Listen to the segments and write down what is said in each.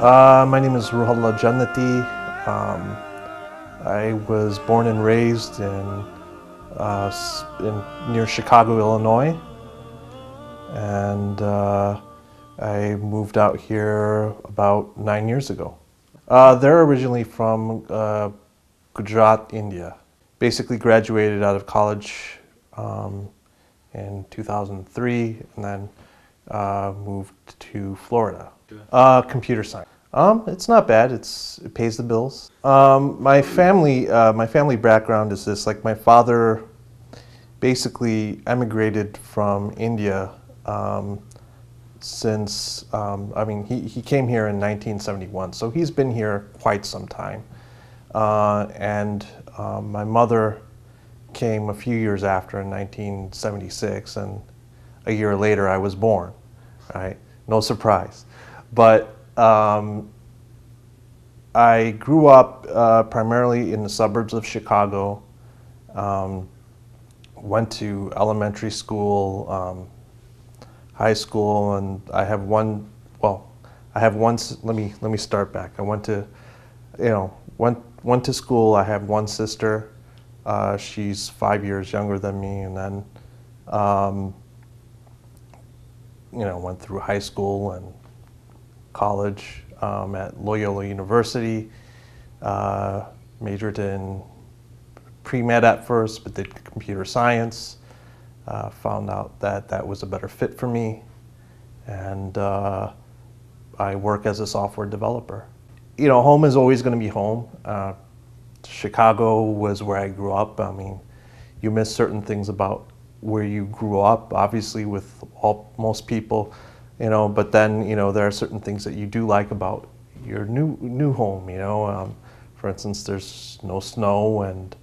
My name is Ruhullah Jannati. I was born and raised near Chicago, Illinois, and I moved out here about 9 years ago. They're originally from Gujarat, India. Basically graduated out of college in 2003 and then moved to Florida. Computer science. It's not bad. It pays the bills. My family background is this. Like, my father basically emigrated from India since, he came here in 1971, so he's been here quite some time. My mother came a few years after in 1976, and a year later I was born, right? No surprise. But I grew up primarily in the suburbs of Chicago, went to elementary school, high school, and let me start back. I went to school. I have one sister. She's 5 years younger than me, and then went through high school and college at Loyola University. Majored in pre-med at first, but did computer science. Found out that that was a better fit for me, and I work as a software developer. Home is always going to be home. Chicago was where I grew up. I mean, you miss certain things about where you grew up, obviously, with most people, but then, there are certain things that you do like about your new home, For instance, there's no snow, and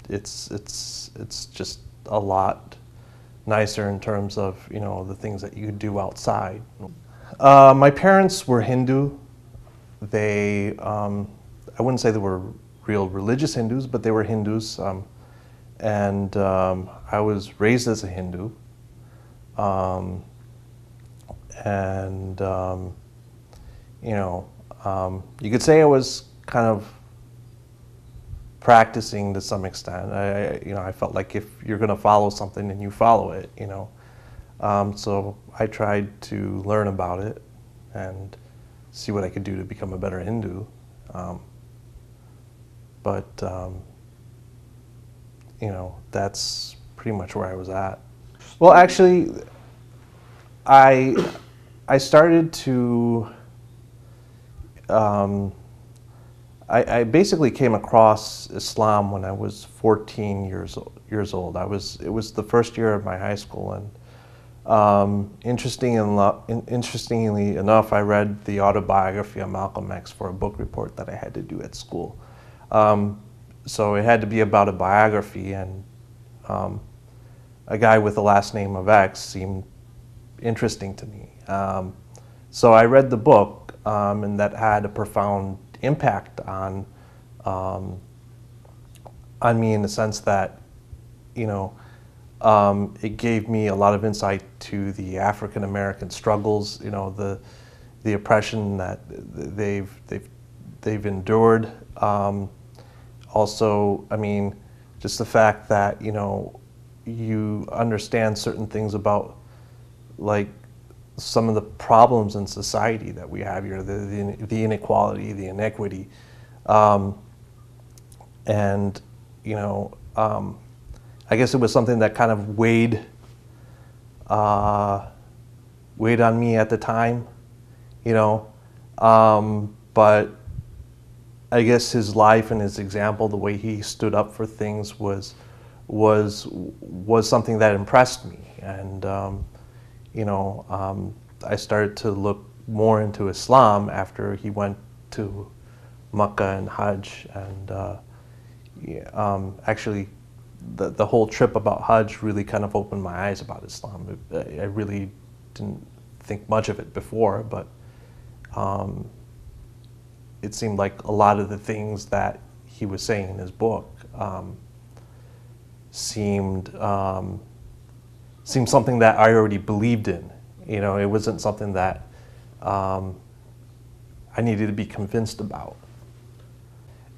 it's just a lot nicer in terms of, the things that you do outside. My parents were Hindu. They, I wouldn't say they were real religious Hindus, but they were Hindus. I was raised as a Hindu. You could say I was kind of practicing to some extent. I felt like if you're going to follow something, then you follow it, So I tried to learn about it and see what I could do to become a better Hindu. That's pretty much where I was at. Well, actually, I started to, I basically came across Islam when I was 14 years old. It was the first year of my high school, and interestingly enough, I read the autobiography of Malcolm X for a book report that I had to do at school. So it had to be about a biography, and a guy with the last name of X seemed interesting to me. So I read the book, and that had a profound impact on me, in the sense that, it gave me a lot of insight to the African American struggles, the oppression that they've endured. Also, just the fact that, you understand certain things about, like, some of the problems in society that we have here, the inequality, the inequity. I guess it was something that kind of weighed on me at the time, but I guess his life and his example, the way he stood up for things, was something that impressed me. And I started to look more into Islam after he went to Mecca and Hajj, and actually the whole trip about Hajj really kind of opened my eyes about Islam. I really didn't think much of it before, but it seemed like a lot of the things that he was saying in his book seemed something that I already believed in. It wasn't something that I needed to be convinced about.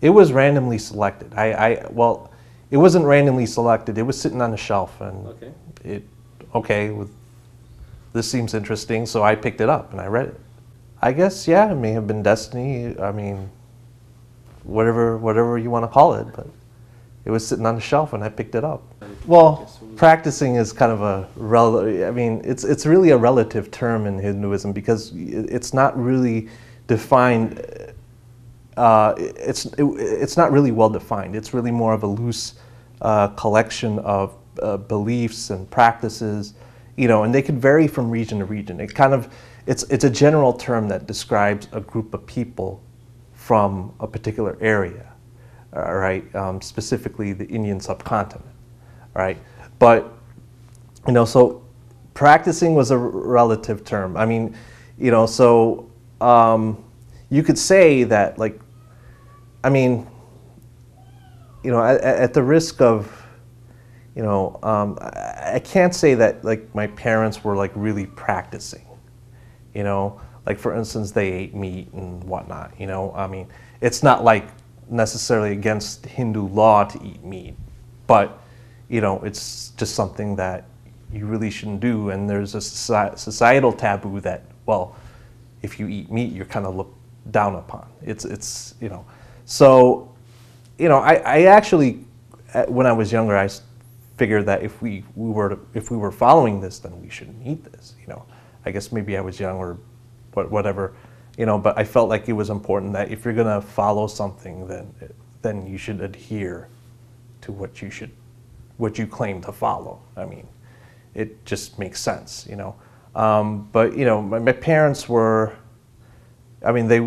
It was randomly selected. Well, it wasn't randomly selected. It was sitting on the shelf, and this seems interesting, so I picked it up and I read it. I guess, yeah, it may have been destiny. I mean, whatever you want to call it, but it was sitting on the shelf and I picked it up. Well, practicing is kind of it's really a relative term in Hinduism, because it's not really defined. It's not really well defined. It's really more of a loose collection of beliefs and practices, and they could vary from region to region. It's a general term that describes a group of people from a particular area, right? Specifically the Indian subcontinent, right? But so practicing was a relative term. I mean, so you could say that, like, I mean, at the risk of, I can't say that, like, my parents were, like, really practicing, like, for instance, they ate meat and whatnot, I mean, it's not like necessarily against Hindu law to eat meat, but, it's just something that you really shouldn't do, and there's a societal taboo that, well, if you eat meat, you're kind of looked down upon. So, I actually, when I was younger, I figured that if we were following this, then we shouldn't eat this. I guess maybe I was young, or whatever, But I felt like it was important that if you're gonna follow something, then you should adhere to what you claim to follow. I mean, it just makes sense, But my parents were. I mean, they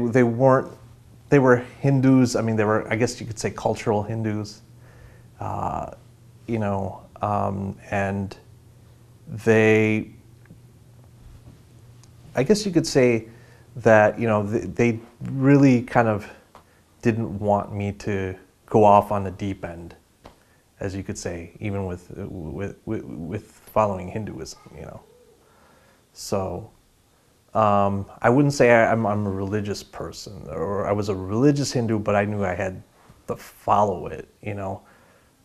were Hindus. I mean, they were, I guess you could say, cultural Hindus, and they, I guess you could say that, they really kind of didn't want me to go off on the deep end, as you could say, even with following Hinduism, So. I wouldn't say I'm a religious person, or I was a religious Hindu, but I knew I had to follow it,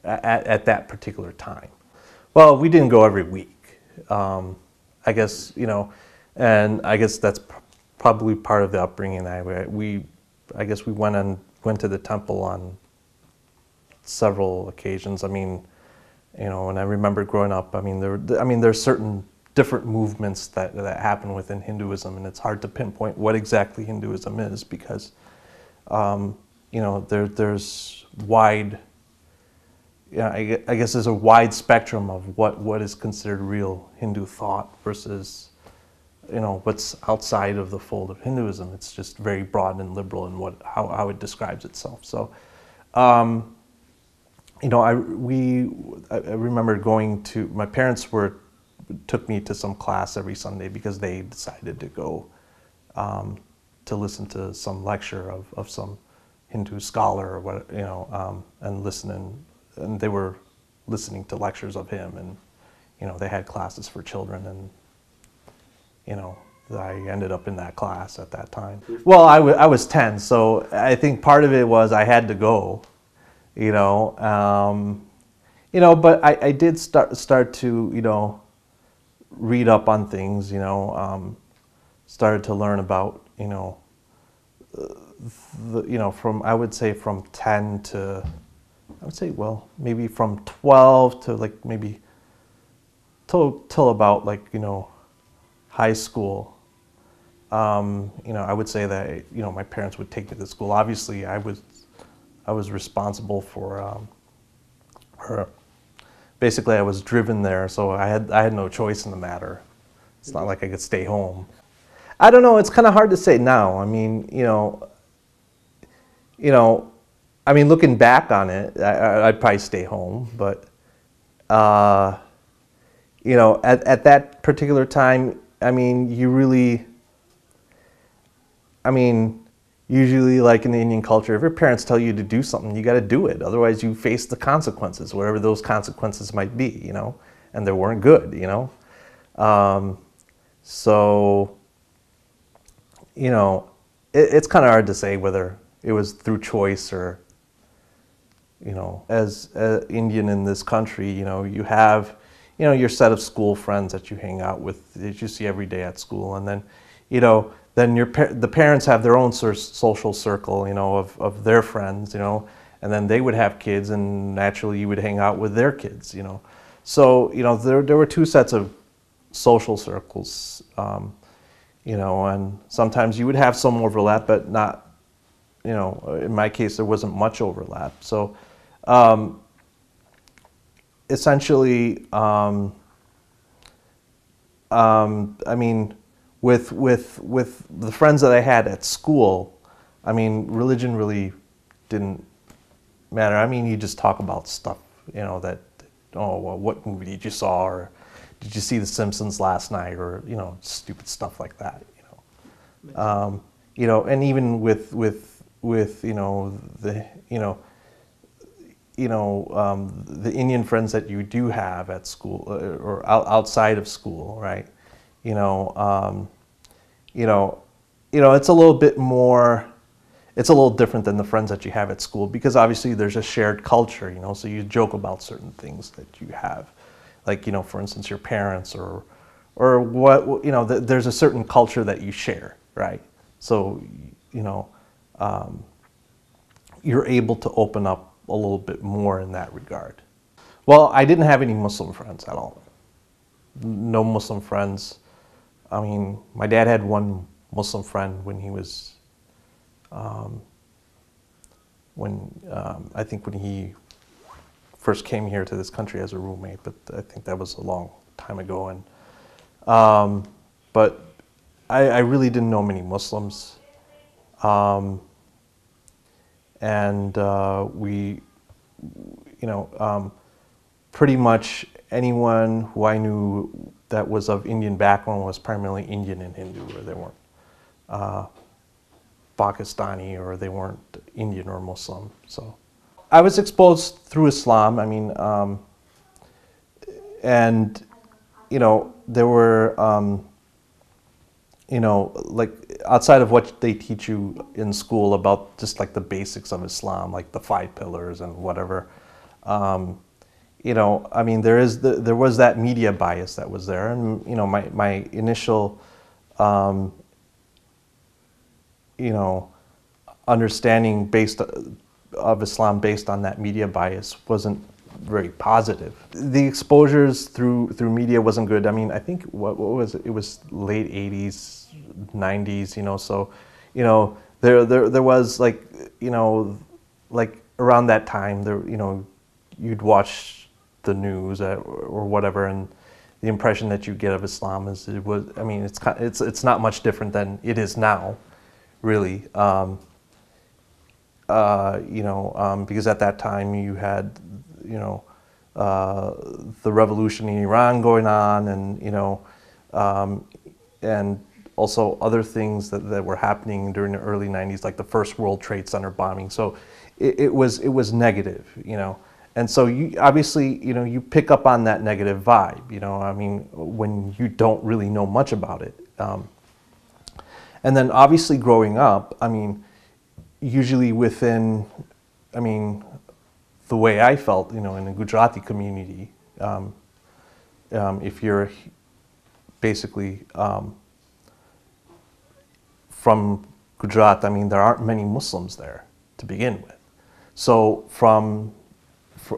at that particular time. Well, we didn't go every week. I guess, and I guess that's probably part of the upbringing. I guess we went to the temple on several occasions. I mean, and I remember growing up. I mean, there's certain different movements that happen within Hinduism, and it's hard to pinpoint what exactly Hinduism is, because there's wide. I guess there's a wide spectrum of what is considered real Hindu thought versus what's outside of the fold of Hinduism. It's just very broad and liberal in how it describes itself. So, I remember going to, my parents took me to some class every Sunday, because they decided to go to listen to some lecture of some Hindu scholar, or what, and they were listening to lectures of him, and they had classes for children, and I ended up in that class at that time. Well, I was 10, so I think part of it was I had to go, but I did start to read up on things, started to learn about, from, I would say, from 10 to, well, maybe from 12 to, like, maybe till about, like, high school. I would say that, my parents would take me to school. Obviously, I was responsible for basically, I was driven there, so I had no choice in the matter. It's not like I could stay home. I don't know. It's kind of hard to say now. I mean, looking back on it, I'd probably stay home. But at that particular time, usually, like in the Indian culture, if your parents tell you to do something, you got to do it. Otherwise, you face the consequences, whatever those consequences might be, and they weren't good, So, it's kind of hard to say whether it was through choice or, as an Indian in this country, you have, your set of school friends that you hang out with, that you see every day at school, and then, then the parents have their own social circle, of their friends, and then they would have kids, and naturally you would hang out with their kids, So, there were two sets of social circles, and sometimes you would have some overlap, but not, in my case, there wasn't much overlap. So, essentially, I mean, with the friends that I had at school, I mean, religion really didn't matter. I mean, you just talk about stuff, that, oh, well, what movie did you saw, or did you see The Simpsons last night, or stupid stuff like that, and even with the Indian friends that you do have at school or outside of school, right? It's a little bit more. It's a little different than the friends that you have at school, because obviously there's a shared culture, so you joke about certain things that you have, like, for instance, your parents or what, there's a certain culture that you share, right? So, you're able to open up a little bit more in that regard. Well, I didn't have any Muslim friends at all. No Muslim friends. I mean, my dad had one Muslim friend when he was, I think when he first came here to this country as a roommate, but I think that was a long time ago. And but I really didn't know many Muslims, and we, pretty much anyone who I knew that was of Indian background was primarily Indian and Hindu, or they weren't Pakistani, or they weren't Indian or Muslim. So I was exposed through Islam. I mean, and there were, like outside of what they teach you in school about just like the basics of Islam, like the 5 pillars and whatever. I mean, there was that media bias that was there, and my initial understanding of Islam based on that media bias wasn't very positive. The exposures through media wasn't good. I mean, I think what was it? It was late 80s, 90s. So there was like like around that time there you'd watch the news or whatever, and the impression that you get of Islam is it was. I mean, it's not much different than it is now, really. Because at that time you had, the revolution in Iran going on, and also other things that were happening during the early 90s, like the first World Trade Center bombing. So it was negative, and so you obviously, you pick up on that negative vibe, I mean, when you don't really know much about it. And then obviously growing up, I mean, usually within, I mean, the way I felt, in the Gujarati community, if you're basically from Gujarat, I mean, there aren't many Muslims there to begin with. So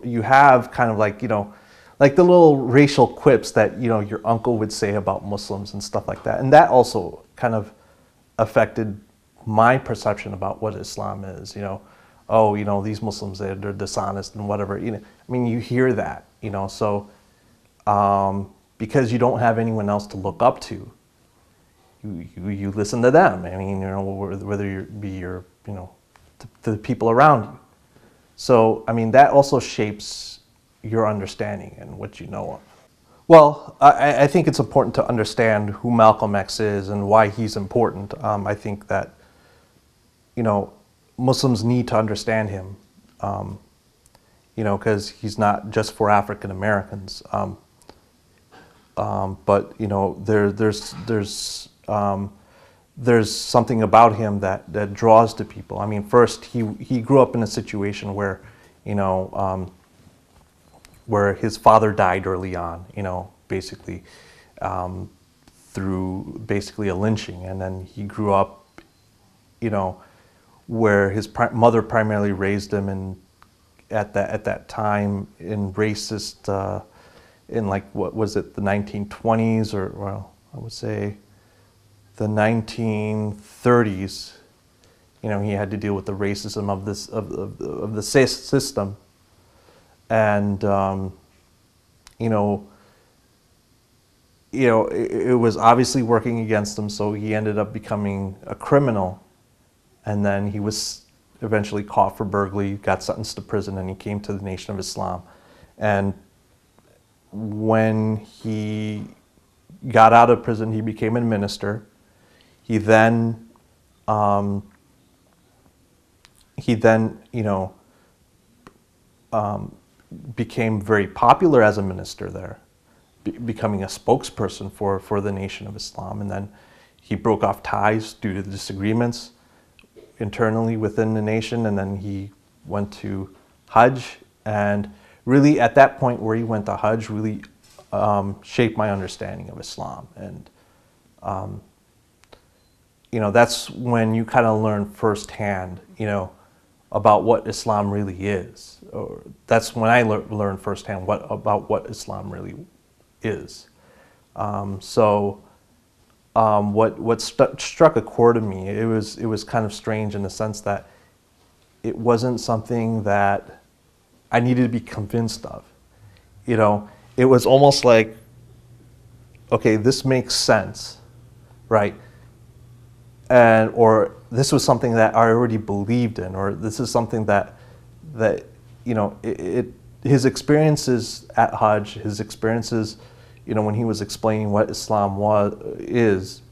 you have kind of like, like the little racial quips that, your uncle would say about Muslims and stuff like that. And that also kind of affected my perception about what Islam is. Oh, these Muslims, they're dishonest and whatever. I mean, you hear that, so because you don't have anyone else to look up to, you listen to them. I mean, whether you be your, to the people around you. So, I mean, that also shapes your understanding and what you know of. Well, I think it's important to understand who Malcolm X is and why he's important. I think that, Muslims need to understand him, because he's not just for African Americans. But, there's there's something about him that draws to people. I mean, first he grew up in a situation where, you know, where his father died early on, you know, basically through basically a lynching, and then he grew up, you know, where his mother primarily raised him, and at that time in racist, in like, what was it, the 1920s, or, well, I would say the 1930s. You know, he had to deal with the racism of this of the system, and you know, it was obviously working against him. So he ended up becoming a criminal, and then he was eventually caught for burglary, got sentenced to prison, and he came to the Nation of Islam. And when he got out of prison, he became a minister. He then, you know, became very popular as a minister there, becoming a spokesperson for the Nation of Islam. And then he broke off ties due to the disagreements internally within the nation, and then he went to Hajj, and really at that point where he went to Hajj really shaped my understanding of Islam. And you know, that's when you kind of learn firsthand, you know, about what Islam really is. Or that's when I learned firsthand about what Islam really is. What struck a chord in me, it was kind of strange in the sense that it wasn't something that I needed to be convinced of. You know, it was almost like, okay, this makes sense, right? Or this was something that I already believed in, or this is something that you know, his experiences at Hajj, his experiences, you know, when he was explaining what Islam is,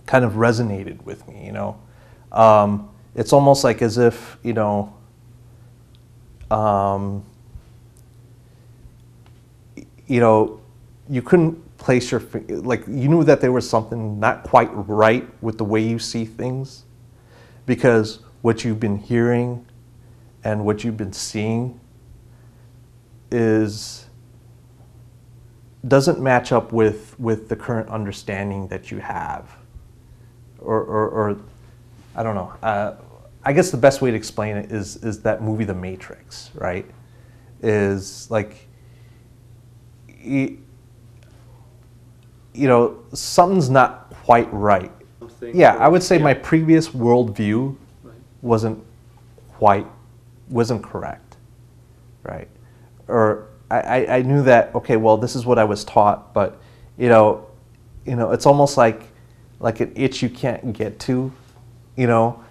kind of resonated with me. You know, it's almost like as if, you know, you couldn't place your like, you knew that there was something not quite right with the way you see things, because what you've been hearing and what you've been seeing doesn't match up with the current understanding that you have, or I don't know. I guess the best way to explain it is that movie, The Matrix, right? Is like, you know, something's not quite right. Yeah, I would say my previous worldview wasn't correct, right? Or I knew that, okay, well, this is what I was taught, but you know, it's almost like an itch you can't get to, you know.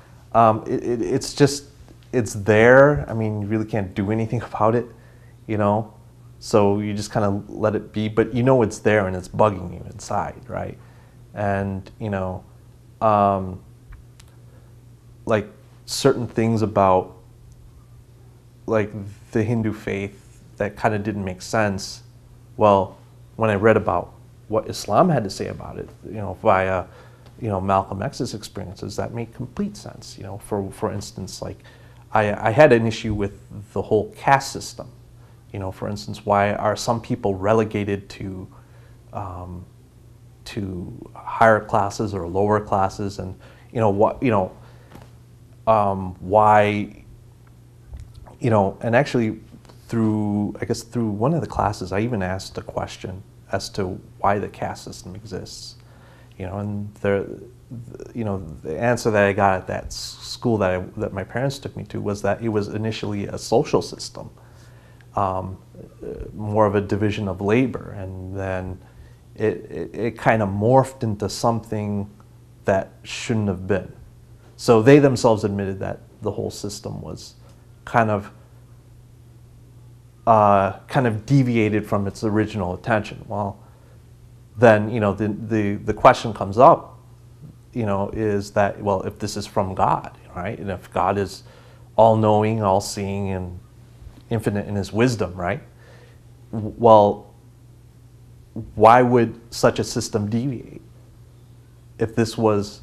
It's just, it's there. I mean, you really can't do anything about it, you know. So you just kind of let it be, but you know it's there and it's bugging you inside, right? And you know, like certain things about like the Hindu faith that kind of didn't make sense. Well, when I read about what Islam had to say about it, you know, via, you know, Malcolm X's experiences, that made complete sense. You know, for instance, like I had an issue with the whole caste system. You know, for instance, why are some people relegated to higher classes or lower classes, and you know what, you know, why, you know, and actually through one of the classes, I even asked a question as to why the caste system exists. You know, and you know, the answer that I got at that school that my parents took me to was that it was initially a social system, more of a division of labor, and then it kind of morphed into something that shouldn't have been. So they themselves admitted that the whole system was kind of deviated from its original intention. Well, then, you know, the question comes up, you know, is that, well, if this is from God, right, and if God is all-knowing, all-seeing, and infinite in his wisdom, right, well, why would such a system deviate? if this was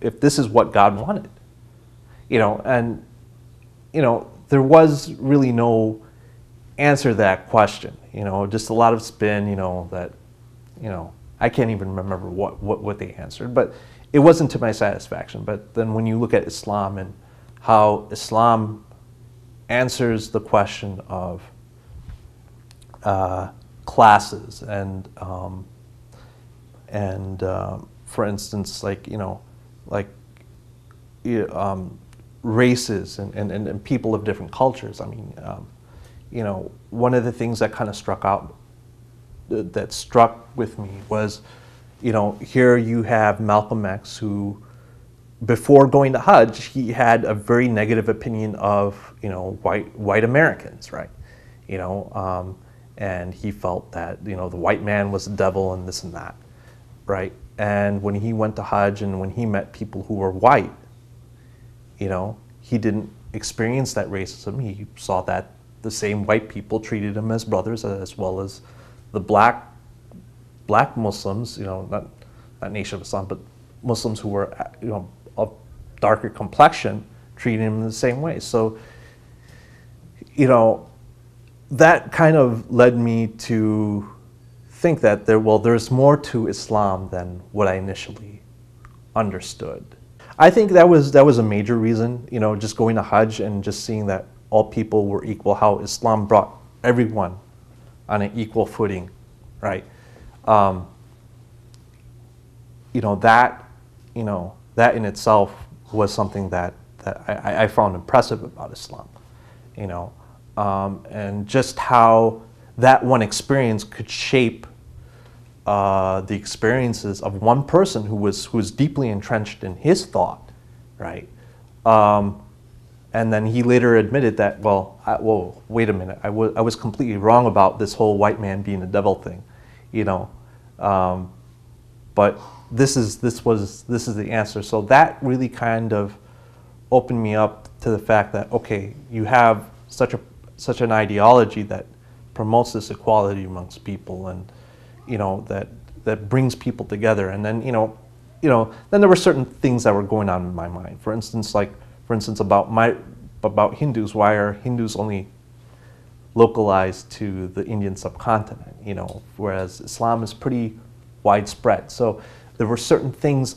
if this is what God wanted, and there was really no answer to that question, just a lot of spin, that, I can't even remember what they answered, but it wasn't to my satisfaction. But then when you look at Islam and how Islam answers the question of classes and for instance, races and people of different cultures. I mean, one of the things that kind of struck with me was, here you have Malcolm X, who, before going to Hajj, he had a very negative opinion of, white Americans, right? And he felt that, the white man was the devil and this and that, right? And when he went to Hajj and when he met people who were white, he didn't experience that racism. He saw that the same white people treated him as brothers, as well as the black Muslims, not Nation of Islam, but Muslims who were, of darker complexion, treated him in the same way. So, that kind of led me to think that there's more to Islam than what I initially understood. I think that was a major reason, just going to Hajj and just seeing that all people were equal, how Islam brought everyone on an equal footing, right? That in itself was something that I found impressive about Islam, and just how that one experience could shape the experiences of one person who was deeply entrenched in his thought, right? And then he later admitted that, whoa, wait a minute, I was completely wrong about this whole white man being the devil thing, but this is the answer. So that really kind of opened me up to the fact that, okay, you have such an ideology that promotes this equality amongst people, and that brings people together. And then then there were certain things that were going on in my mind. For instance, about Hindus. Why are Hindus only localized to the Indian subcontinent? Whereas Islam is pretty widespread. So there were certain things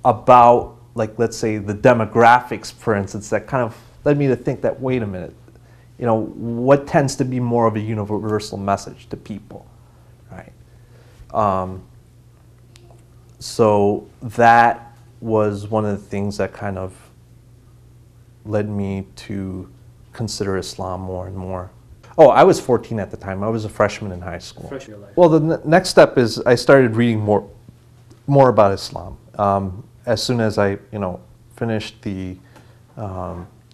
about, let's say, the demographics, for instance, that kind of led me to think that, wait a minute, what tends to be more of a universal message to people, right? So that was one of the things that kind of led me to consider Islam more and more. Oh, I was 14 at the time. I was a freshman in high school. Well, the next step is I started reading more about Islam. As soon as I, finished the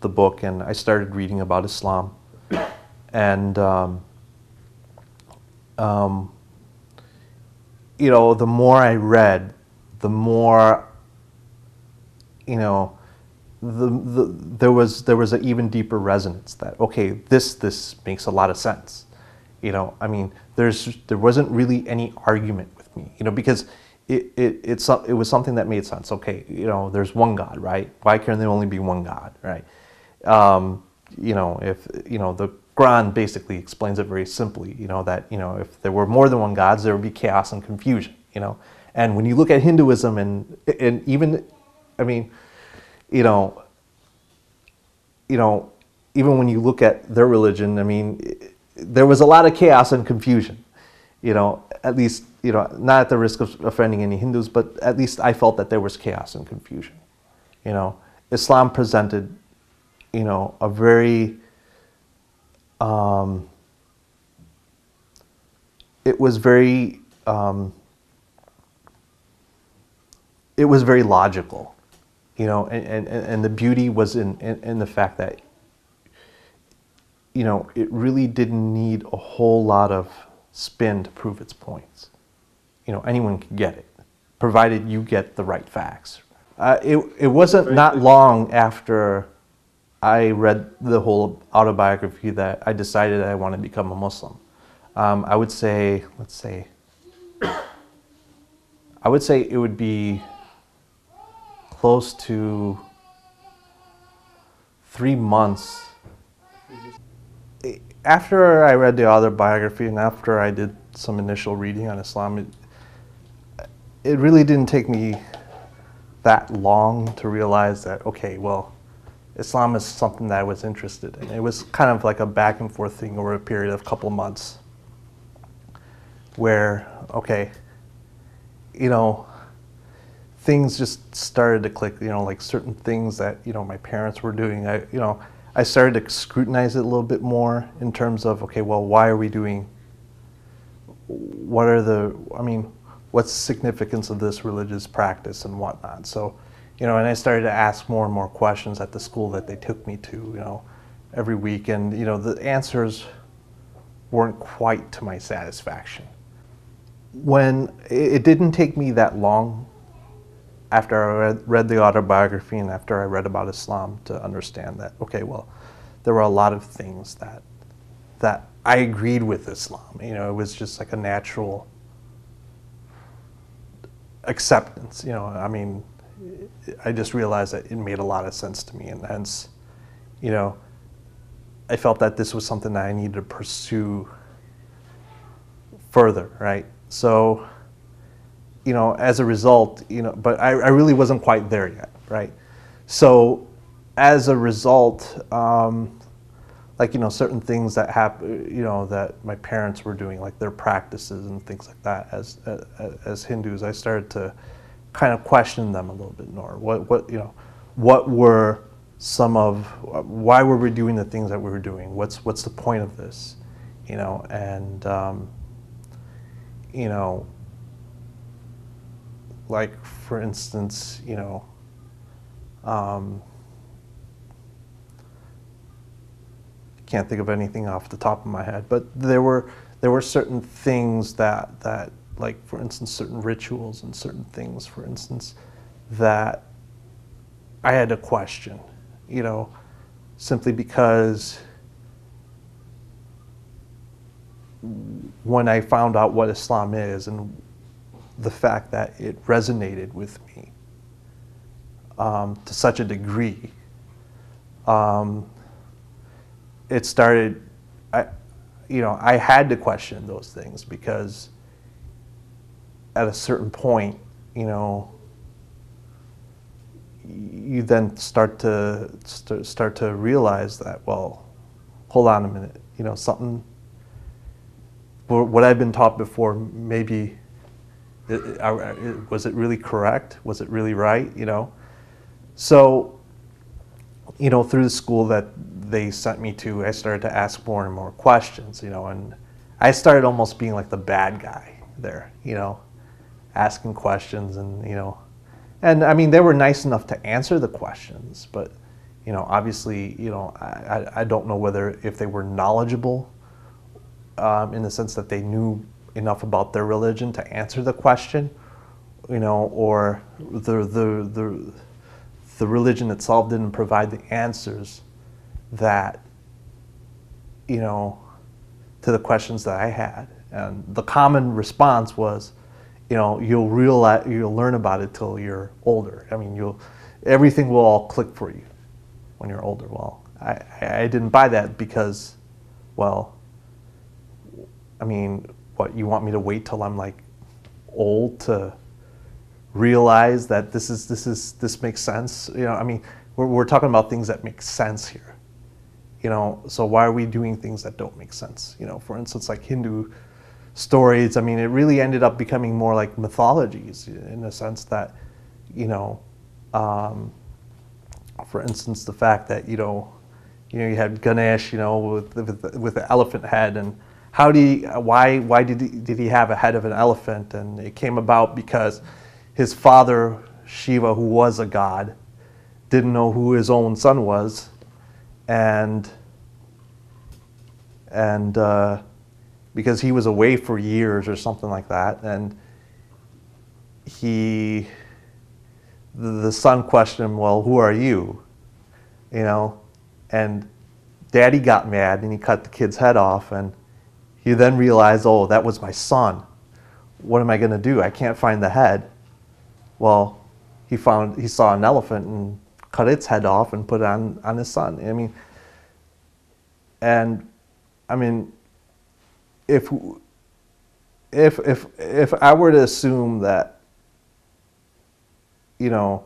book, and I started reading about Islam, and the more I read, the more, there was an even deeper resonance that, okay, this makes a lot of sense. I mean, there wasn't really any argument with me, because it was something that made sense. Okay, there's one God, right? Why can there only be one God, right? If the Quran basically explains it very simply, that if there were more than one God, there would be chaos and confusion, And when you look at Hinduism and even, I mean, even when you look at their religion, I mean, there was a lot of chaos and confusion, at least, not at the risk of offending any Hindus, but at least I felt that there was chaos and confusion. Islam presented, a very, it was very logical, and the beauty was in the fact that, it really didn't need a whole lot of spin to prove its points. Anyone can get it, provided you get the right facts. It wasn't not long after I read the whole autobiography that I decided I wanted to become a Muslim. I would say, let's say, I would say it would be close to 3 months. After I read the autobiography and after I did some initial reading on Islam, it really didn't take me that long to realize that, okay, well, Islam is something that I was interested in. It was kind of like a back and forth thing over a period of a couple of months where, okay, you know, things just started to click, you know, like certain things that, you know, my parents were doing. I started to scrutinize it a little bit more in terms of, okay, well, why are we doing, what's the significance of this religious practice and whatnot? So, you know, and I started to ask more and more questions at the school that they took me to, you know, every week. And, you know, the answers weren't quite to my satisfaction. When it didn't take me that long after I read the autobiography and after I read about Islam to understand that, okay, well, there were a lot of things that I agreed with Islam. You know, it was just like a natural acceptance. You know, I mean, I just realized that it made a lot of sense to me, and hence, you know, I felt that this was something that I needed to pursue further, right? So, you know, as a result, you know, but I really wasn't quite there yet, right? So, as a result, like, you know, certain things that happen, you know, that my parents were doing, like their practices and things like that, as Hindus, I started to kind of question them a little bit more. What were some of, why were we doing the things that we were doing? What's the point of this? You know, and you know, like for instance, you know, can't think of anything off the top of my head, but there were certain things that like for instance certain rituals and certain things, for instance, that I had to question, you know, simply because when I found out what Islam is and the fact that it resonated with me to such a degree, it started, I had to question those things, because at a certain point, you know, you then start to realize that, well, hold on a minute, you know, something, what I've been taught before, maybe, was it really correct? Was it really right? You know, so, you know, through the school that they sent me to, I started to ask more and more questions, you know, and I started almost being like the bad guy there, you know, asking questions, and, you know, and I mean, they were nice enough to answer the questions, but, you know, obviously, you know, I don't know whether if they were knowledgeable in the sense that they knew enough about their religion to answer the question, you know, or the religion itself didn't provide the answers that, you know, to the questions that I had. And the common response was, you know, you'll learn about it till you're older. I mean, everything will all click for you when you're older. Well, I didn't buy that, because, well, I mean, what, you want me to wait till I'm like old to realize that this makes sense? You know, I mean, we're talking about things that make sense here. You know, so why are we doing things that don't make sense? You know, for instance, like Hindu stories, I mean, it really ended up becoming more like mythologies, in the sense that, you know, for instance, the fact that, you you had Ganesh, you know, with the elephant head, and why did he have a head of an elephant? And it came about because his father, Shiva, who was a god, didn't know who his own son was, and because he was away for years or something like that, and the son questioned him, well, who are you? You know, and Daddy got mad and he cut the kid's head off, and he then realized, oh, that was my son. What am I going to do? I can't find the head. Well, he saw an elephant and cut its head off and put it on his son. I mean, and I mean, if I were to assume that, you know,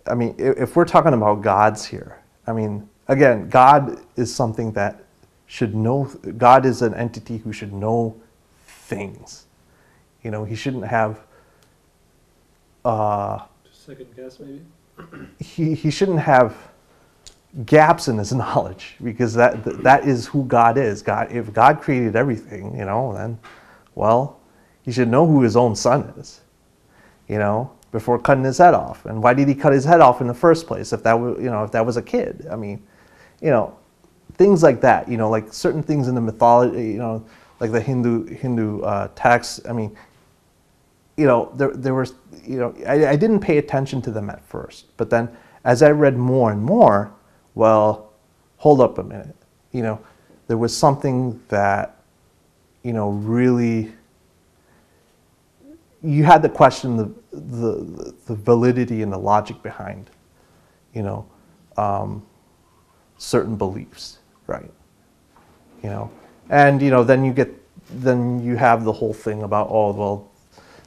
I mean, if we're talking about gods here, I mean, again, God is something that should know. God is an entity who should know things. You know, he shouldn't have. Second guess, maybe. He shouldn't have gaps in his knowledge, because that is who God is. If God created everything, you know, then, well, he should know who his own son is, you know, before cutting his head off. And why did he cut his head off in the first place if that was, you know, if that was a kid? I mean, you know, things like that, you know, like certain things in the mythology, you know, like the Hindu texts. I mean, you know, there was, you know, I didn't pay attention to them at first, but then as I read more and more, well, hold up a minute, you know, there was something that, you know, really, you had to question the validity and the logic behind, you know, certain beliefs, right? You know, and you know, then you have the whole thing about, oh well,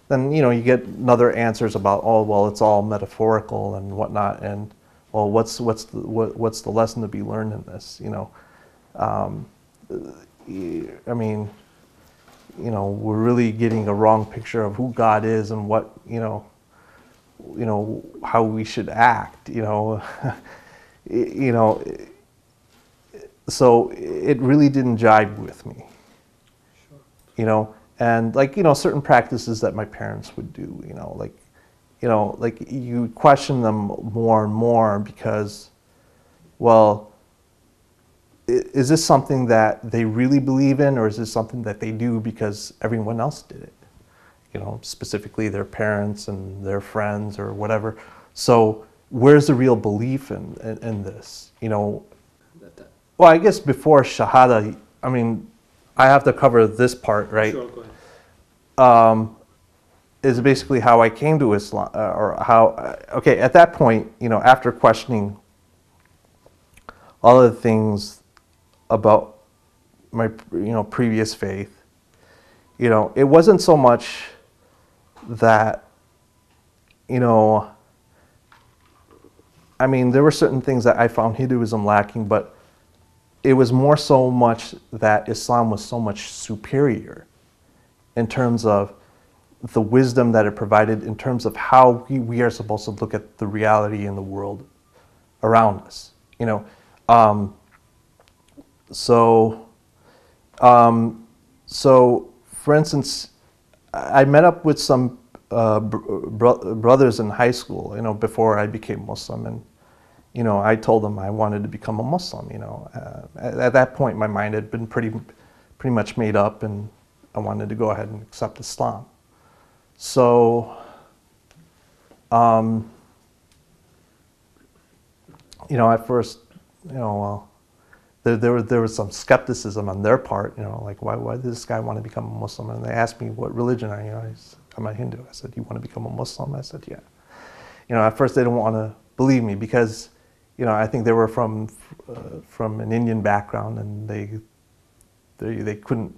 then you know, you get other answers about, oh well, it's all metaphorical and whatnot, and well, what's the lesson to be learned in this? You know, I mean, you know, we're really getting a wrong picture of who God is and what, you know, how we should act. You know, you know, so it really didn't jive with me. Sure. You know, and like, you know, certain practices that my parents would do, you know, like you question them more and more because, well, is this something that they really believe in, or is this something that they do because everyone else did it? You know, specifically their parents and their friends or whatever. So where's the real belief in this? You know, well, I guess before Shahada, I mean, I have to cover this part, right? Sure, go ahead. Is basically how I came to Islam, or how, okay, at that point, you know, after questioning all of the things about my, you know, previous faith, you know, it wasn't so much that, you know, I mean, there were certain things that I found Hinduism lacking, but it was more so much that Islam was so much superior in terms of the wisdom that it provided, in terms of how we are supposed to look at the reality in the world around us. You know, so for instance, I met up with some brothers in high school, you know, before I became Muslim, and you know, I told them I wanted to become a Muslim. You know, at that point, my mind had been pretty much made up, and I wanted to go ahead and accept Islam. So, you know, at first, you know, there was some skepticism on their part. You know, like why does this guy want to become a Muslim? And they asked me, what religion are you? I said, I'm a Hindu. I said, you want to become a Muslim? I said, yeah. You know, at first they didn't want to believe me because, you know, I think they were from an Indian background, and they couldn't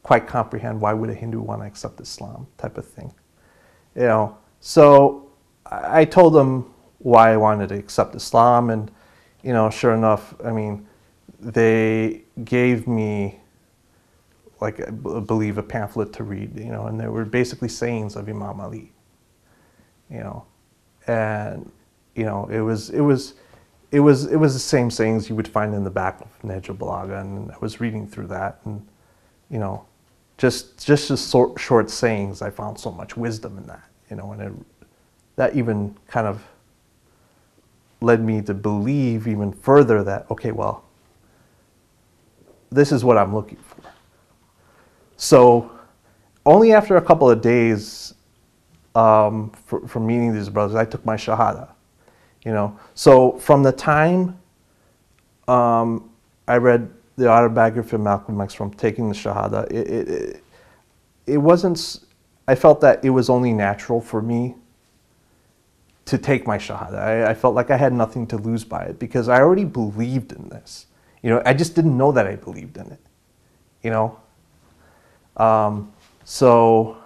quite comprehend why would a Hindu want to accept Islam, type of thing. You know, so I told them why I wanted to accept Islam, and you know, sure enough, I mean, they gave me, like, I believe, a pamphlet to read, you know, and they were basically sayings of Imam Ali. You know, and you know, it was the same sayings you would find in the back of Nahj al-Balagha, and I was reading through that, and you know, just short sayings, I found so much wisdom in that, you know, and that even kind of led me to believe even further that, okay, well, this is what I'm looking for. So only after a couple of days from meeting these brothers, I took my Shahada. You know, so from the time I read the autobiography of Malcolm X, from taking the Shahada, it wasn't, I felt that it was only natural for me to take my shahada. I felt like I had nothing to lose by it because I already believed in this. You know, I just didn't know that I believed in it. You know, so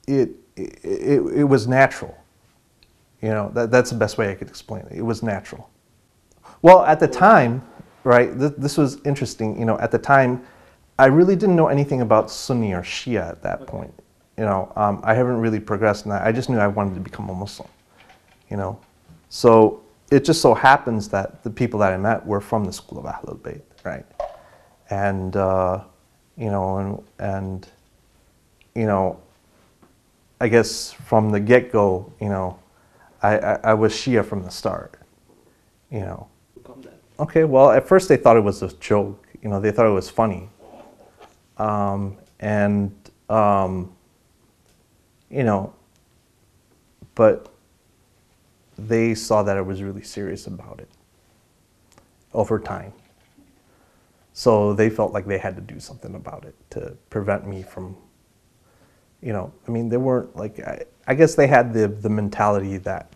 it was natural. You know, that's the best way I could explain it. It was natural. Well, at the time, right, this was interesting. You know, at the time, I really didn't know anything about Sunni or Shia at that point. You know, I haven't really progressed in that. I just knew I wanted to become a Muslim. You know, so it just so happens that the people that I met were from the school of Ahlul Bayt, right? And you know, and you know, I guess from the get-go, you know, I was Shia from the start. You know. Okay, well, at first they thought it was a joke. You know, they thought it was funny. You know, but they saw that I was really serious about it over time. So they felt like they had to do something about it to prevent me from, you know, I mean, they weren't like, I guess they had the mentality that,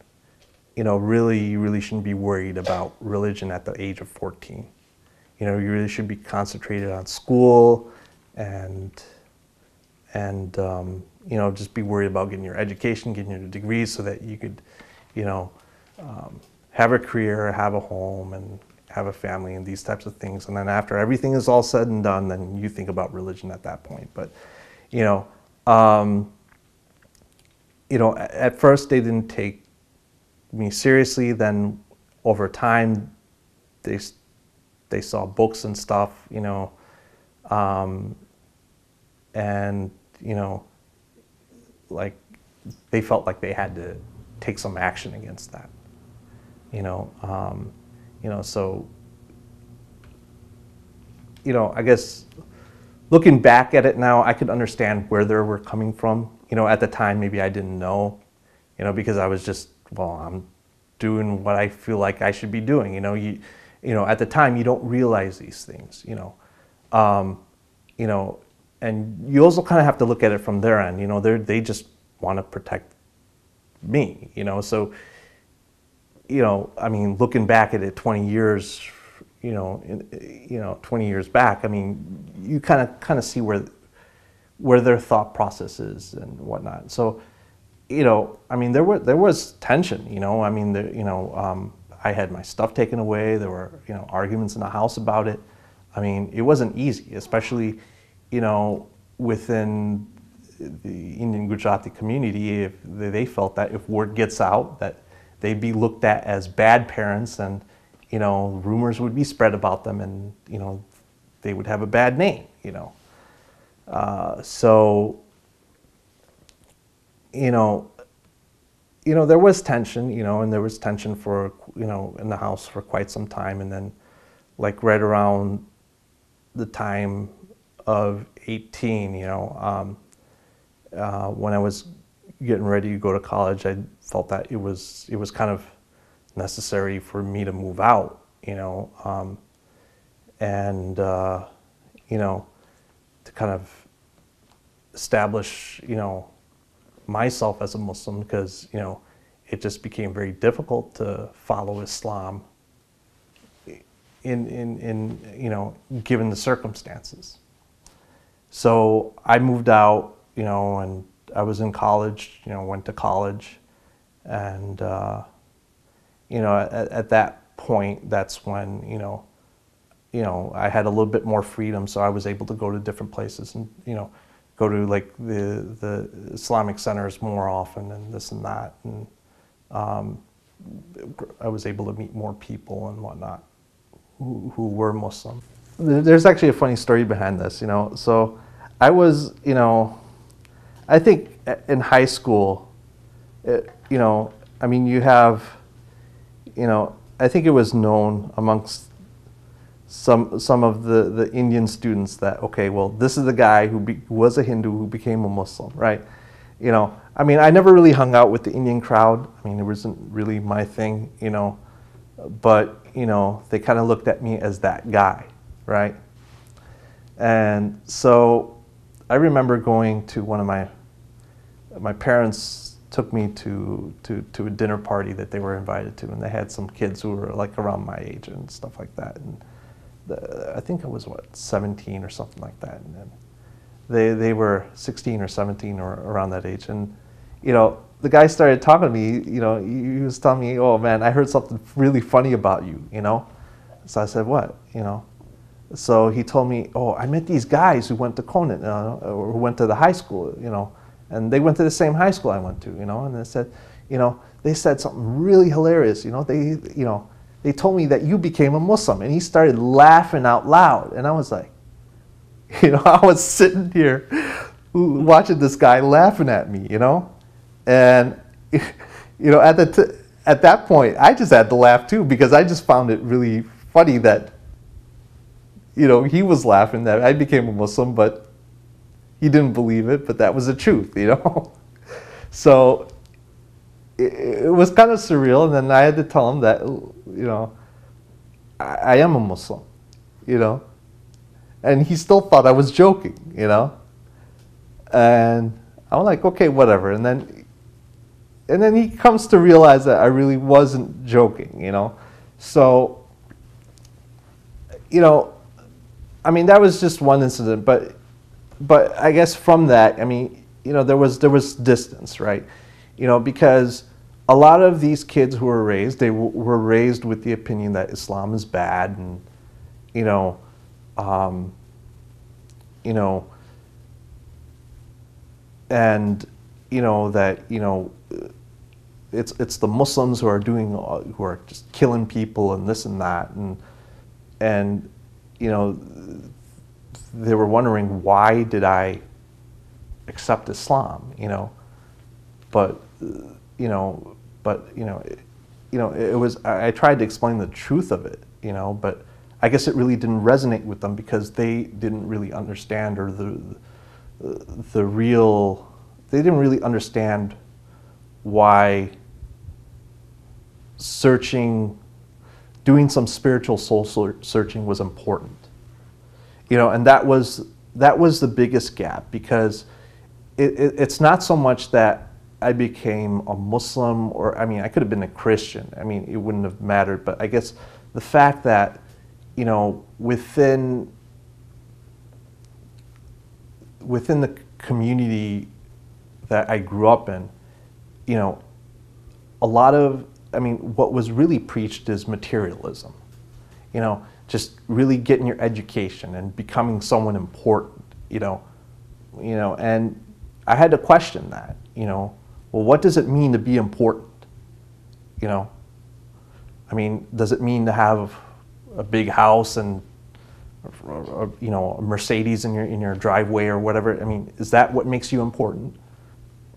you know, really, you really shouldn't be worried about religion at the age of 14. You know, you really should be concentrated on school and you know, just be worried about getting your education, getting your degrees so that you could, you know, have a career, have a home, and have a family and these types of things. And then after everything is all said and done, then you think about religion at that point. But, you know, at first they didn't take me seriously. Then over time, they saw books and stuff, you know, and, you know, like they felt like they had to take some action against that, you know, so, you know, I guess looking back at it now, I could understand where they were coming from. You know, at the time, maybe I didn't know, you know, because I was just, well, I'm doing what I feel like I should be doing. You know, you know, at the time, you don't realize these things, you know, and you also kind of have to look at it from their end. You know, they just want to protect me, you know, so, you know, I mean, looking back at it 20 years, 20 years back, I mean, you kind of see where their thought process is and whatnot. So, you know, I mean, there was tension, you know, I mean, I had my stuff taken away. There were, you know, arguments in the house about it. I mean, it wasn't easy, especially, you know, within the Indian Gujarati community. If they felt that if word gets out that they'd be looked at as bad parents, and, you know, rumors would be spread about them, and, you know, they would have a bad name, you know. So, you know, there was tension, you know, and there was tension for, you know, in the house for quite some time. And then, like, right around the time of 18, you know, when I was getting ready to go to college, I felt that it was kind of necessary for me to move out, you know, you know, to kind of establish, you know, myself as a Muslim, because, you know, it just became very difficult to follow Islam in you know, given the circumstances. So I moved out, you know, and I was in college, you know, went to college, and you know, at that point, that's when, you know, I had a little bit more freedom, so I was able to go to different places and, you know, go to like the Islamic centers more often and this and that, and I was able to meet more people and whatnot who were Muslim. There's actually a funny story behind this, you know. So I was, you know, I think in high school, you know, I mean, you have, you know, I think it was known amongst some of the Indian students that, okay, well, this is the guy who was a Hindu who became a Muslim, right? You know, I mean, I never really hung out with the Indian crowd. I mean, it wasn't really my thing, you know, but, you know, they kind of looked at me as that guy, right? And so I remember going to one of my my parents took me to a dinner party that they were invited to, and they had some kids who were like around my age and stuff like that. And I think I was, what, 17 or something like that. And then they were 16 or 17 or around that age. And, you know, the guy started talking to me, you know, he was telling me, oh man, I heard something really funny about you, you know? So I said, what, you know? So he told me, oh, I met these guys who went to Conant, or who went to the high school, you know, and they went to the same high school I went to, you know, and they said, you know, they said something really hilarious, you know, they told me that you became a Muslim, and he started laughing out loud, and I was like, you know, I was sitting here watching this guy laughing at me, you know, and, you know, at that point, I just had to laugh too, because I just found it really funny that, you know, he was laughing that I became a Muslim, but he didn't believe it, but that was the truth, you know. So it was kind of surreal, and then I had to tell him that, you know, I am a Muslim, you know. And he still thought I was joking, you know. And I'm like, okay, whatever. And then he comes to realize that I really wasn't joking, you know. So, you know, I mean, that was just one incident, but I guess from that, I mean, you know, there was distance, right? You know, because a lot of these kids who were raised, they were raised with the opinion that Islam is bad, and you know, and you know that, you know, it's the Muslims who are just killing people and this and that, and you know, they were wondering, why did I accept Islam, you know? But you know, it was, I tried to explain the truth of it, you know, but I guess it really didn't resonate with them because they didn't really understand, or they didn't really understand why doing some spiritual soul searching was important. You know, and that was the biggest gap, because it's not so much that I became a Muslim, or, I mean, I could have been a Christian. I mean, it wouldn't have mattered, but I guess the fact that, you know, within the community that I grew up in, you know, what was really preached is materialism, you know, just really getting your education and becoming someone important, you know, and I had to question that, you know, well, what does it mean to be important, you know? I mean, does it mean to have a big house and, you know, a Mercedes in your driveway or whatever? I mean, is that what makes you important,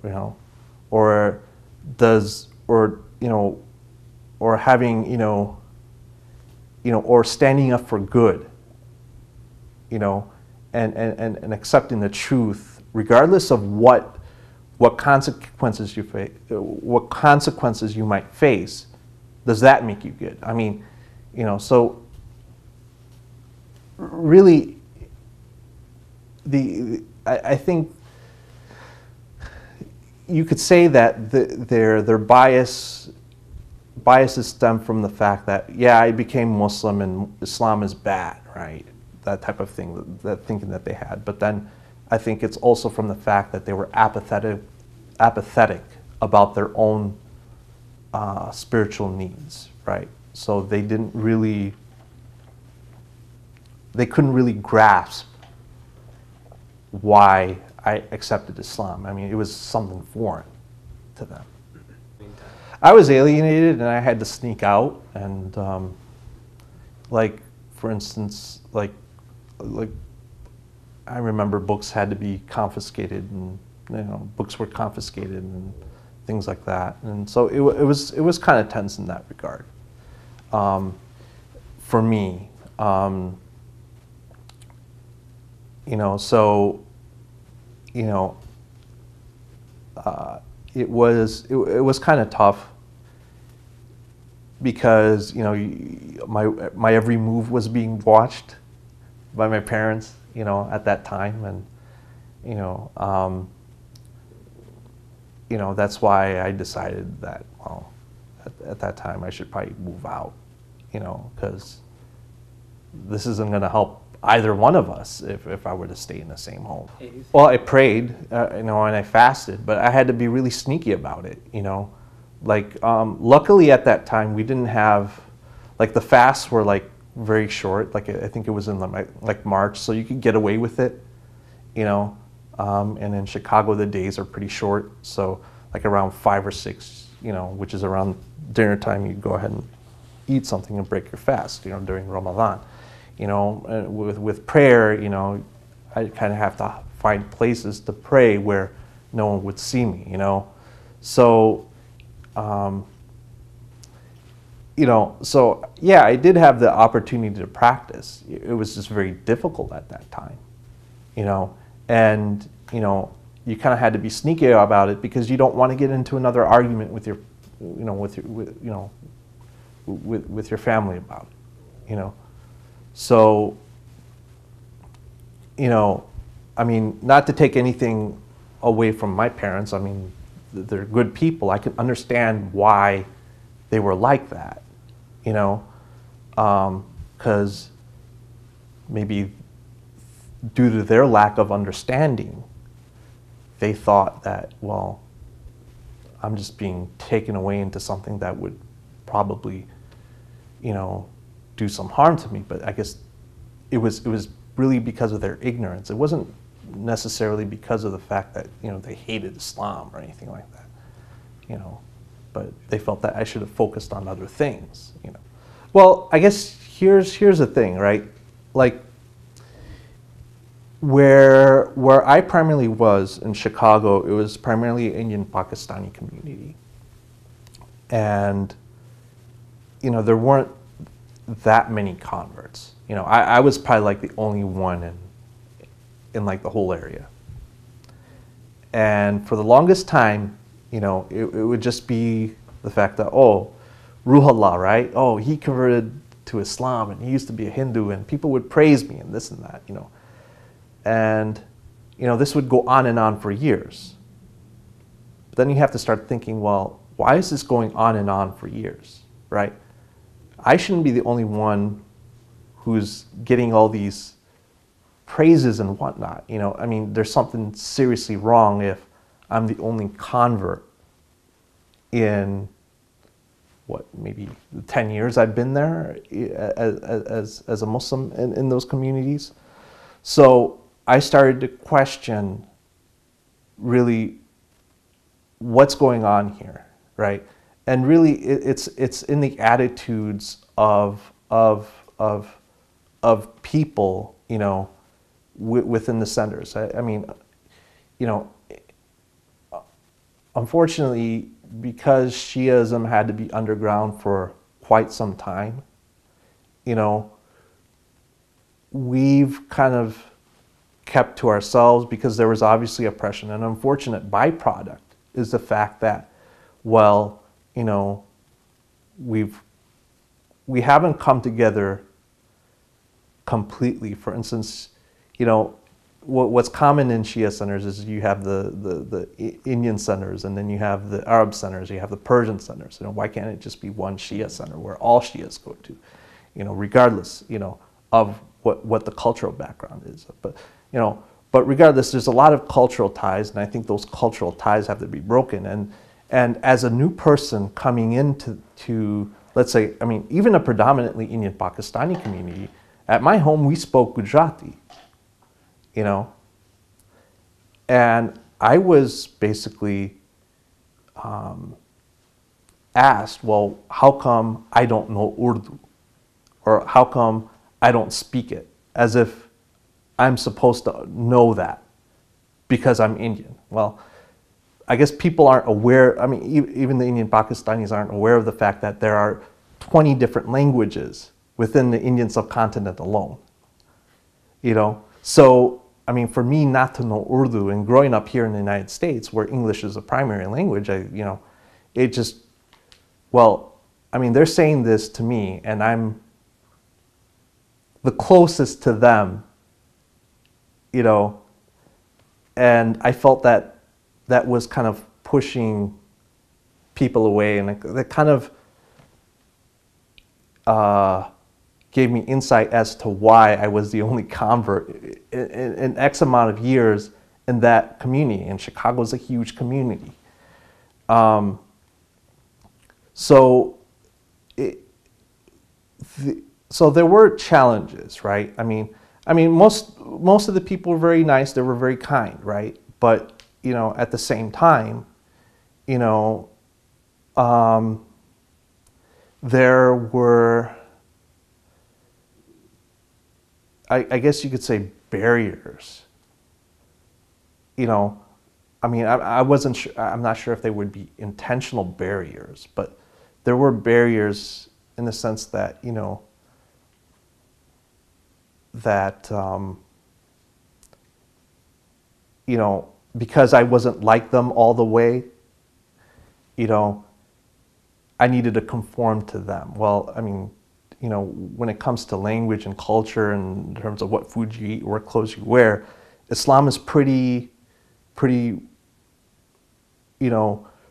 you know? Or having, you know, or standing up for good, you know, and accepting the truth, regardless of what consequences you might face. Does that make you good? I mean, you know, so really, I think you could say that their biases stem from the fact that, yeah, I became Muslim and Islam is bad, right? That type of thing, that thinking that they had. But then I think it's also from the fact that they were apathetic about their own spiritual needs, right? So they couldn't really grasp why I accepted Islam. I mean, it was something foreign to them. I was alienated, and I had to sneak out, and like, for instance, like I remember books had to be confiscated, and you know, books were confiscated and things like that, and so it was kind of tense in that regard for me, you know. So, you know, it was kind of tough, because, you know, my every move was being watched by my parents, you know, at that time, and you know, you know, that's why I decided that, well, at that time I should probably move out, you know, because this isn't going to help either one of us if I were to stay in the same home. Well, I prayed, you know, and I fasted, but I had to be really sneaky about it, you know. Like, luckily at that time we didn't have, like, the fasts were like very short. Like, I think it was in like March, so you could get away with it, you know. And in Chicago the days are pretty short, so like around 5 or 6, you know, which is around dinner time, you go ahead and eat something and break your fast, you know, during Ramadan. You know, with prayer, you know, I kind of have to find places to pray where no one would see me, you know. So, you know, so yeah, I did have the opportunity to practice. It was just very difficult at that time, you know, and, you know, you kind of had to be sneaky about it because you don't want to get into another argument with your, you know, with your family about it, you know. So, you know, I mean, not to take anything away from my parents. I mean, they're good people. I can understand why they were like that, you know, because maybe due to their lack of understanding, they thought that, well, I'm just being taken away into something that would probably, you know, do some harm to me. But I guess it was really because of their ignorance. It wasn't necessarily because of the fact that, you know, they hated Islam or anything like that, you know, but they felt that I should have focused on other things, you know. Well, I guess here's the thing, right? Like, where I primarily was in Chicago, it was primarily Indian Pakistani community, and, you know, there weren't that many converts. You know, I was probably like the only one in like the whole area. And for the longest time, you know, it would just be the fact that, oh, Ruhullah, right? Oh, he converted to Islam and he used to be a Hindu, and people would praise me and this and that, you know. And, you know, this would go on and on for years. But then you have to start thinking, well, why is this going on and on for years, right? I shouldn't be the only one who's getting all these praises and whatnot. You know, I mean, there's something seriously wrong if I'm the only convert in, what, maybe 10 years I've been there as a Muslim in those communities. So I started to question really what's going on here, right? And really, it's in the attitudes of people, you know, within the centers. I mean, you know, unfortunately, because Shiism had to be underground for quite some time, you know, we've kind of kept to ourselves because there was obviously oppression. An unfortunate byproduct is the fact that, well, you know, we haven't come together completely. For instance, you know, what's common in Shia centers is you have the Indian centers, and then you have the Arab centers, you have the Persian centers. You know, why can't it just be one Shia center where all Shias go to, you know, regardless, you know, of what the cultural background is. But, you know, but regardless, there's a lot of cultural ties, and I think those cultural ties have to be broken. And as a new person coming into, let's say, I mean, even a predominantly Indian Pakistani community, at my home we spoke Gujarati, you know, and I was basically asked, well, how come I don't know Urdu? Or how come I don't speak it? As if I'm supposed to know that because I'm Indian. Well, I guess people aren't aware, I mean, even the Indian Pakistanis aren't aware of the fact that there are 20 different languages within the Indian subcontinent alone, you know? So, I mean, for me not to know Urdu, and growing up here in the United States where English is a primary language, you know, it just, well, I mean, they're saying this to me, and I'm the closest to them, you know, and I felt that that was kind of pushing people away, and that kind of gave me insight as to why I was the only convert in X amount of years in that community. And Chicago is a huge community. So there were challenges, right? I mean, most of the people were very nice. They were very kind, right? But at the same time, there were, I guess you could say, barriers. I wasn't sure. I'm not sure if they would be intentional barriers, but there were barriers in the sense that because I wasn't like them all the way, I needed to conform to them. Well, when it comes to language and culture, and in terms of what food you eat, what clothes you wear, Islam is pretty,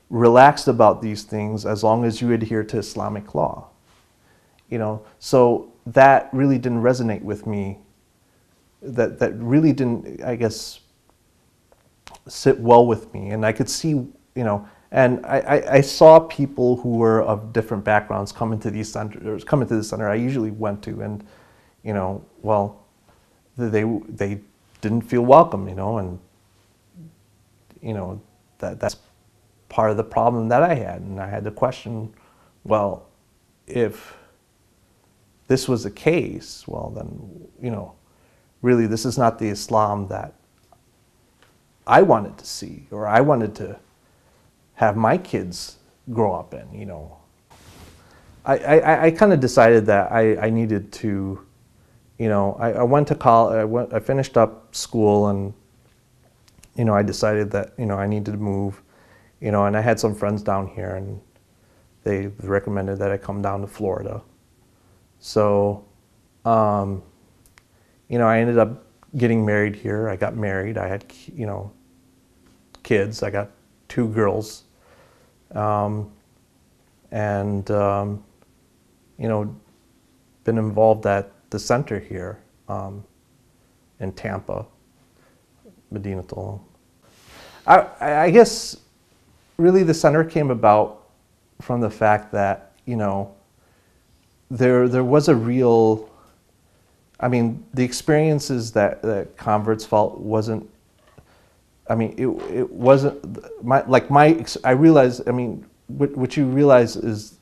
relaxed about these things as long as you adhere to Islamic law. So that really didn't resonate with me. That really didn't, I guess, sit well with me. And I could see, and I saw people who were of different backgrounds come into the center I usually went to, and well, they didn't feel welcome, and that's part of the problem that I had. And I had to question, well, if this was the case, well then, really this is not the Islam that I wanted to see, or I wanted to have my kids grow up in. I kind of decided that I needed to, I went to college, I finished up school, and I decided that I needed to move, and I had some friends down here, and they recommended that I come down to Florida. So I ended up getting married here. I got married. I had kids. I got 2 girls, and been involved at the center here in Tampa, Medinatul. I guess really the center came about from the fact that there was a real, the experiences that converts felt wasn't, it wasn't I realized, what you realize is,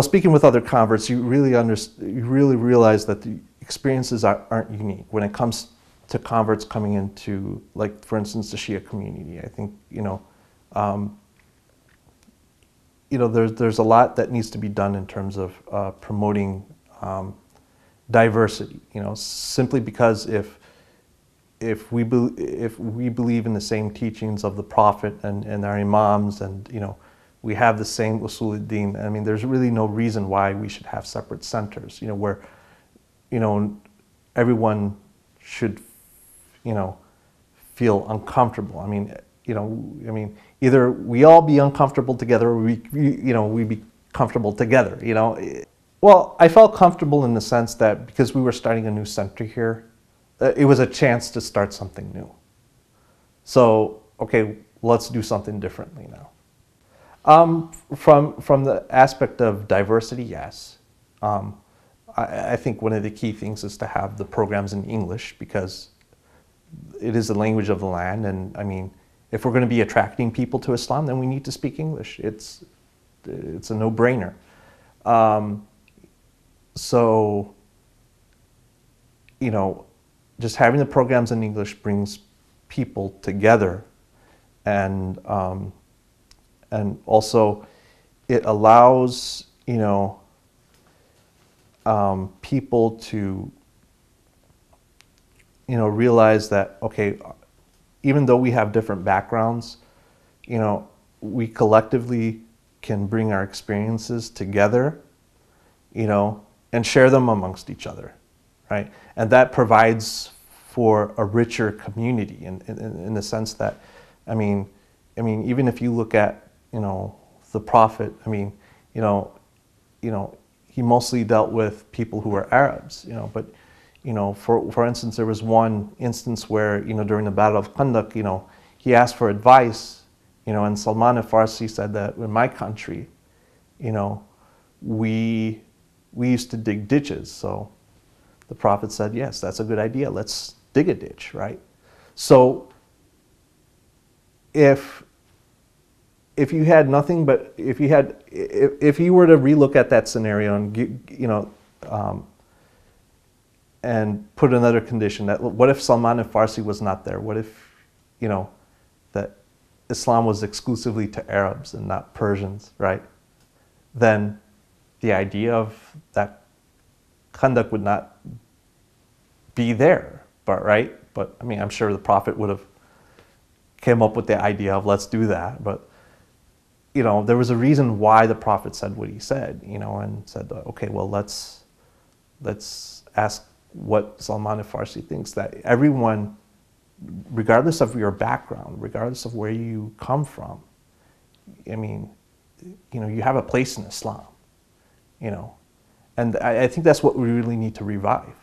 speaking with other converts, you really realize that the experiences aren't unique when it comes to converts coming into, like, for instance, the Shia community. I think, there's a lot that needs to be done in terms of promoting diversity. Simply because if we believe in the same teachings of the Prophet and our imams, and we have the same usuluddin, there's really no reason why we should have separate centers. Where everyone should feel uncomfortable. Either we all be uncomfortable together, or we be comfortable together. Well, I felt comfortable in the sense that because we were starting a new center here, it was a chance to start something new. So, okay, let's do something differently now. From the aspect of diversity, yes. I think one of the key things is to have the programs in English, because it is the language of the land, and if we're going to be attracting people to Islam, then we need to speak English. It's a no-brainer. So, just having the programs in English brings people together, and also it allows people to realize that, okay, even though we have different backgrounds, we collectively can bring our experiences together, and share them amongst each other, right? And that provides for a richer community in the sense that, I mean, even if you look at, the Prophet, you know, he mostly dealt with people who were Arabs, but, for instance, there was one instance where, during the Battle of Khandaq, he asked for advice, and Salman al-Farsi said that in my country, we used to dig ditches. So the Prophet said, yes, that's a good idea. Let's dig a ditch, right? So if you had nothing but, if you were to relook at that scenario and, and put another condition, that what if Salman al-Farsi was not there? What if, that Islam was exclusively to Arabs and not Persians, right? Then the idea of that Khandaq would not be there, right? But I'm sure the Prophet would have came up with the idea of let's do that. But there was a reason why the Prophet said what he said, and said, okay, well, let's ask what Salman al-Farsi thinks, that everyone, regardless of your background, regardless of where you come from, you have a place in Islam, and I think that's what we really need to revive.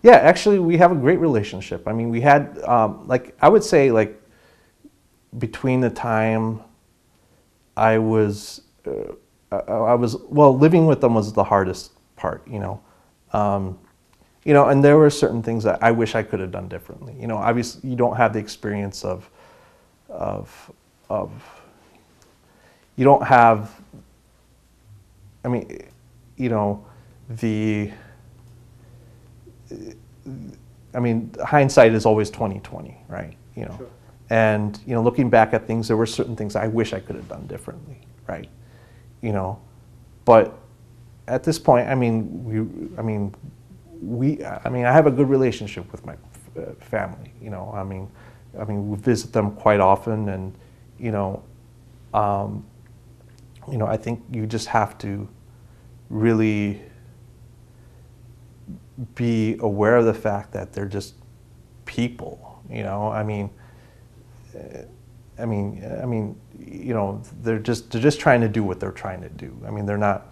Yeah, actually, we have a great relationship. We had, I would say, between the time I was living with them was the hardest part, and there were certain things that I wish I could have done differently. Obviously, you don't have the experience of you don't have, hindsight is always 20/20, right? Sure. And looking back at things, there were certain things I wish I could have done differently, right? But at this point, I have a good relationship with my family. We visit them quite often, and I think you just have to really be aware of the fact that they're just people. They're just trying to do what they're trying to do. They're not.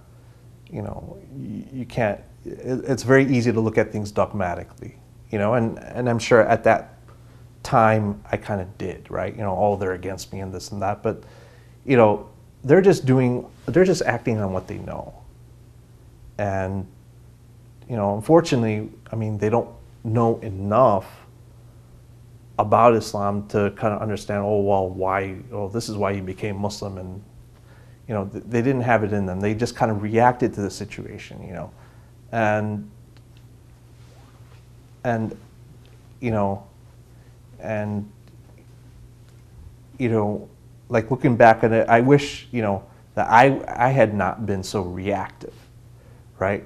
You can't. It's very easy to look at things dogmatically, and I'm sure at that time I kind of did, right? Oh, they're against me and this and that, but they're just acting on what they know, and unfortunately, they don't know enough about Islam to kind of understand, this is why you became Muslim, and they didn't have it in them. They just kind of reacted to the situation, and looking back at it, I wish that I had not been so reactive, right?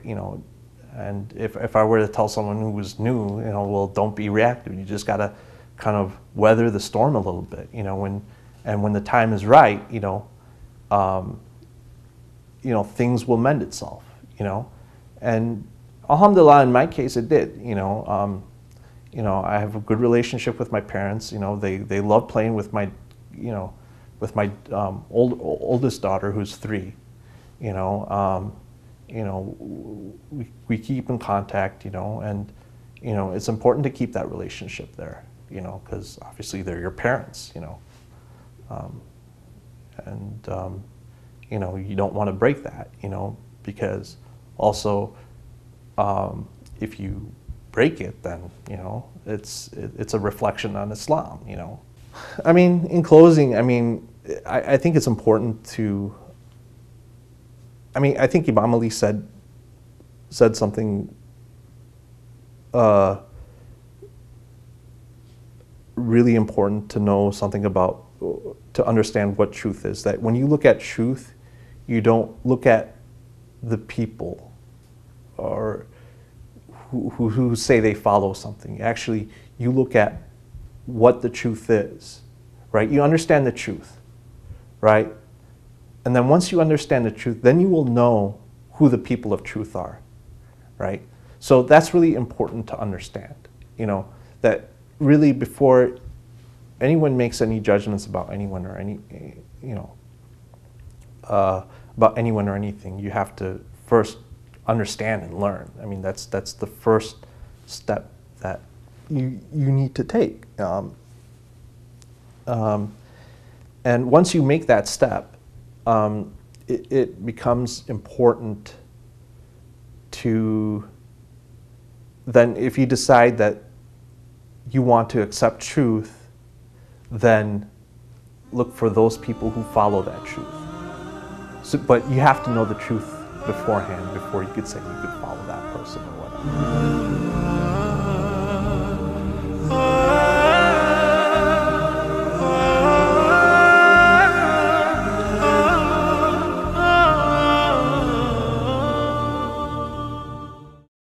And if I were to tell someone who was new, well, don't be reactive. You just gotta kind of weather the storm a little bit, when the time is right, things will mend itself, and alhamdulillah, in my case, it did. I have a good relationship with my parents. They love playing with my, oldest daughter, who's 3. We keep in contact, and it's important to keep that relationship there, because obviously they're your parents, and you don't want to break that, because also if you break it, then it's a reflection on Islam. In closing, I think it's important to. I think Imam Ali said something really important to know something about, to understand what truth is. That when you look at truth, you don't look at the people or who say they follow something. Actually, you look at what the truth is, right? You understand the truth, right? And then once you understand the truth, then you will know who the people of truth are, right? So that's really important to understand, that really before anyone makes any judgments about anyone or any, you know, about anyone or anything, you have to first understand and learn. I mean, that's the first step that you need to take. And once you make that step, it becomes important to then, if you decide that you want to accept truth, then look for those people who follow that truth. So, but you have to know the truth beforehand before you could say you could follow that person or whatever.